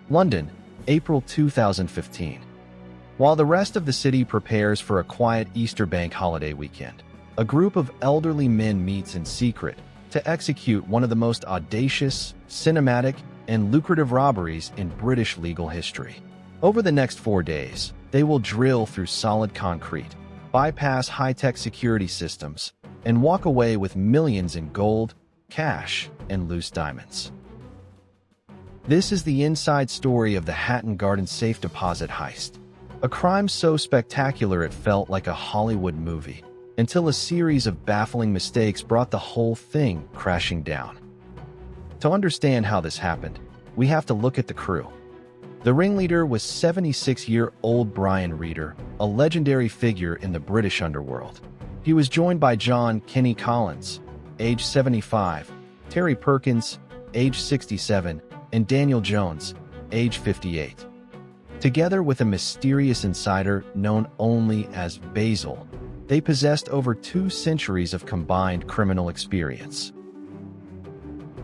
London, April 2015. While the rest of the city prepares for a quiet Easter bank holiday weekend, a group of elderly men meets in secret to execute one of the most audacious, cinematic, and lucrative robberies in British legal history. Over the next 4 days, they will drill through solid concrete, bypass high-tech security systems, and walk away with millions in gold, cash, and loose diamonds. This is the inside story of the Hatton Garden Safe Deposit heist, a crime so spectacular it felt like a Hollywood movie, until a series of baffling mistakes brought the whole thing crashing down. To understand how this happened, we have to look at the crew. The ringleader was 76-year-old Brian Reader, a legendary figure in the British underworld. He was joined by John Kenny Collins, age 75, Terry Perkins, age 67, and Daniel Jones, age 58. Together with a mysterious insider known only as Basil, they possessed over 2 centuries of combined criminal experience.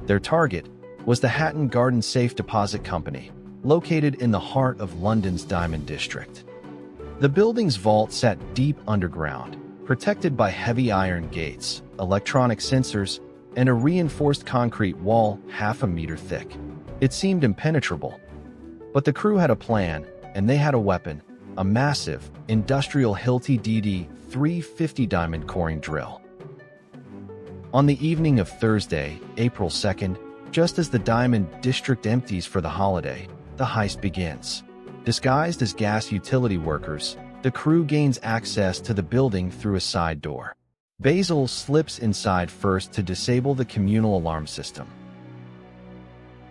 Their target was the Hatton Garden Safe Deposit Company, located in the heart of London's Diamond District. The building's vault sat deep underground, protected by heavy iron gates, electronic sensors, and a reinforced concrete wall half a meter thick. It seemed impenetrable. But the crew had a plan, and they had a weapon, a massive, industrial Hilti DD-350 diamond coring drill. On the evening of Thursday, April 2nd, just as the Diamond District empties for the holiday, the heist begins. Disguised as gas utility workers, the crew gains access to the building through a side door. Basil slips inside first to disable the communal alarm system.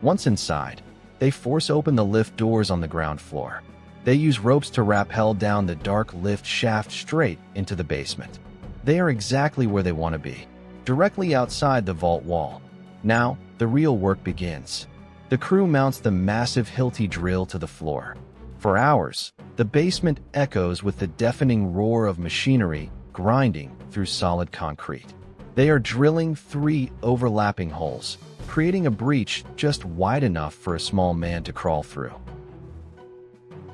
Once inside, they force open the lift doors on the ground floor. They use ropes to rappel down the dark lift shaft straight into the basement. They are exactly where they want to be, directly outside the vault wall. Now, the real work begins. The crew mounts the massive Hilti drill to the floor. For hours, the basement echoes with the deafening roar of machinery grinding through solid concrete. They are drilling 3 overlapping holes, creating a breach just wide enough for a small man to crawl through.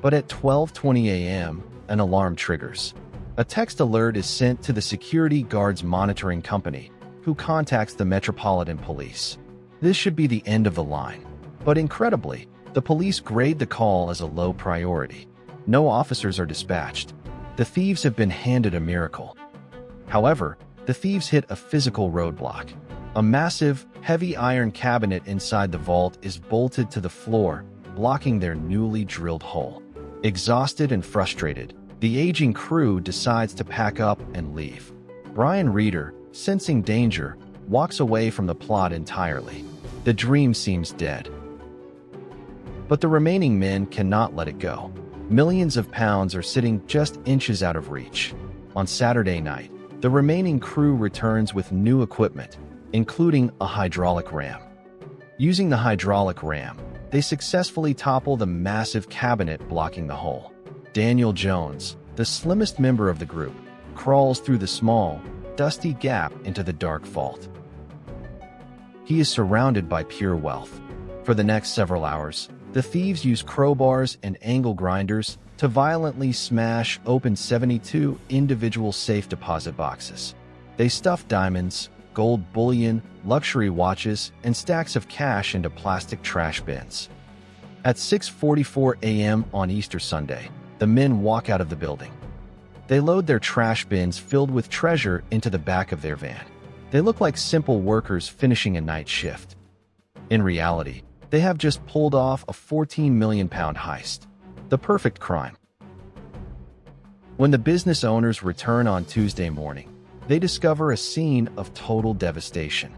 But at 12:20 a.m., an alarm triggers. A text alert is sent to the security guards monitoring company, who contacts the Metropolitan Police. This should be the end of the line. But incredibly, the police grade the call as a low priority. No officers are dispatched. The thieves have been handed a miracle. However, the thieves hit a physical roadblock. A massive, heavy iron cabinet inside the vault is bolted to the floor, blocking their newly drilled hole. Exhausted and frustrated, the aging crew decides to pack up and leave. Brian Reader, sensing danger, walks away from the plot entirely. The dream seems dead. But the remaining men cannot let it go. Millions of pounds are sitting just inches out of reach. On Saturday night, the remaining crew returns with new equipment, including a hydraulic ram. Using the hydraulic ram, they successfully topple the massive cabinet blocking the hole. Daniel Jones, the slimmest member of the group, crawls through the small, dusty gap into the dark vault. He is surrounded by pure wealth. For the next several hours, the thieves use crowbars and angle grinders to violently smash open 72 individual safe deposit boxes. They stuff diamonds, gold bullion, luxury watches, and stacks of cash into plastic trash bins. At 6:44 a.m. on Easter Sunday, the men walk out of the building. They load their trash bins filled with treasure into the back of their van. They look like simple workers finishing a night shift. In reality, they have just pulled off a £14 million heist. The perfect crime. When the business owners return on Tuesday morning, they discover a scene of total devastation.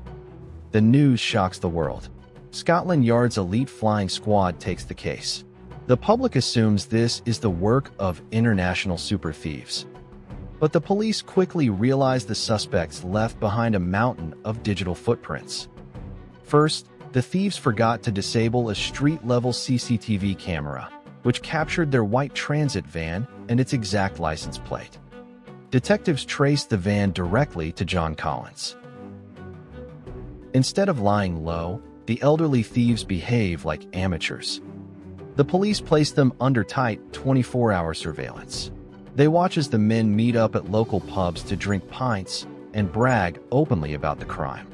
The news shocks the world. Scotland Yard's elite flying squad takes the case. The public assumes this is the work of international super thieves. But the police quickly realize the suspects left behind a mountain of digital footprints. First, the thieves forgot to disable a street-level CCTV camera, which captured their white transit van and its exact license plate. Detectives traced the van directly to John Collins. Instead of lying low, the elderly thieves behave like amateurs. The police place them under tight 24-hour surveillance. They watch as the men meet up at local pubs to drink pints and brag openly about the crime.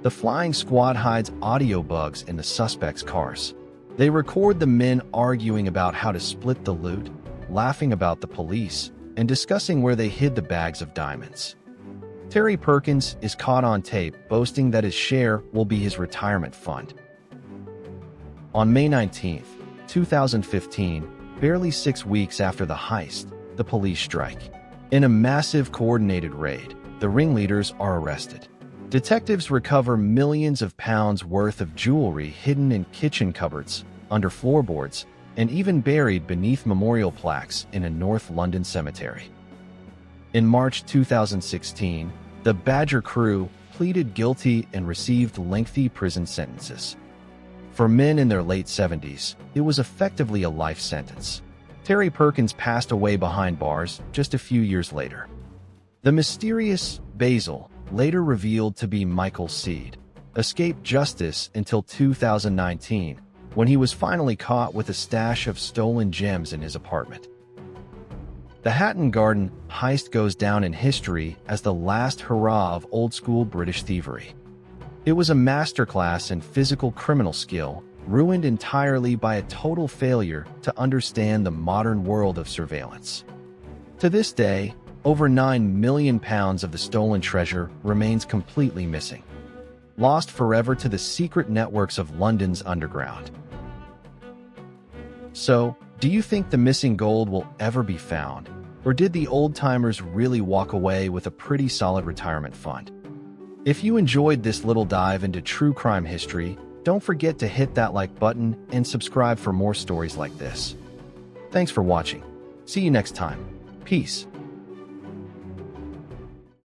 The flying squad hides audio bugs in the suspects' cars. They record the men arguing about how to split the loot, laughing about the police, and discussing where they hid the bags of diamonds. Terry Perkins is caught on tape boasting that his share will be his retirement fund. On May 19, 2015, barely 6 weeks after the heist, the police strike. In a massive coordinated raid, the ringleaders are arrested. Detectives recover millions of pounds worth of jewelry hidden in kitchen cupboards, under floorboards, and even buried beneath memorial plaques in a North London cemetery. In March 2016, the Badger crew pleaded guilty and received lengthy prison sentences. For men in their late 70s, it was effectively a life sentence. Terry Perkins passed away behind bars just a few years later. The mysterious Basil, later revealed to be Michael Seed, escaped justice until 2019, when he was finally caught with a stash of stolen gems in his apartment. The Hatton Garden heist goes down in history as the last hurrah of old-school British thievery. It was a masterclass in physical criminal skill, ruined entirely by a total failure to understand the modern world of surveillance. To this day, over £9 million of the stolen treasure remains completely missing, lost forever to the secret networks of London's underground. So, do you think the missing gold will ever be found? Or did the old-timers really walk away with a pretty solid retirement fund? If you enjoyed this little dive into true crime history, don't forget to hit that like button and subscribe for more stories like this. Thanks for watching. See you next time. Peace.